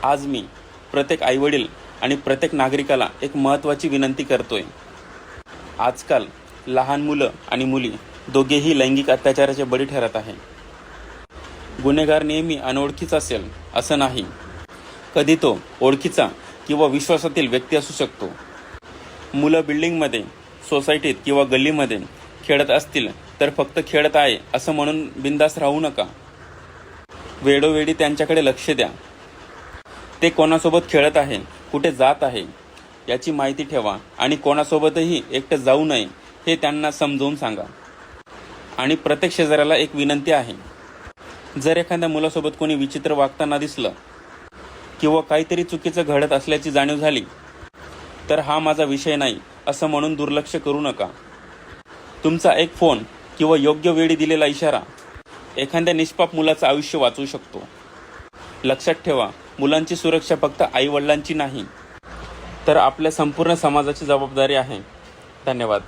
आज मी प्रत्येक आईवडील आणि प्रत्येक नागरिकाला एक महत्त्वाची विनंती करतोय. आजकाल लहान मुलं आणि मुली दोघेही लैंगिक अत्याचाराचे बळी ठरत आहे. गुन्हेगार नेहमी अनोळखीचा असेल असं नाही. कधी तो ओळखीचा किंवा विश्वासातील व्यक्ती असू शकतो. मुलं बिल्डिंगमध्ये, सोसायटीत किंवा गल्लीमध्ये खेळत असतील तर फक्त खेळत आहे असं म्हणून बिंदास राहू नका. वेळोवेळी त्यांच्याकडे लक्ष द्या. ते कोणासोबत खेळत आहे, कुठे जात आहे याची माहिती ठेवा आणि कोणासोबतही एकटं जाऊ नये हे त्यांना समजावून सांगा. आणि प्रत्येक शेजाऱ्याला एक विनंती आहे, जर एखाद्या मुलासोबत कोणी विचित्र वागताना दिसलं किंवा काहीतरी चुकीचं घडत असल्याची जाणीव झाली तर हा माझा विषय नाही असं म्हणून दुर्लक्ष करू नका. तुमचा एक फोन किंवा योग्य वेळी दिलेला इशारा एखाद्या निष्पाप मुलाचं आयुष्य वाचवू शकतो. लक्षात ठेवा, मुलांची सुरक्षा फक्त आईवडिलांची नाही तर आपल्या संपूर्ण समाजाची जबाबदारी आहे. धन्यवाद.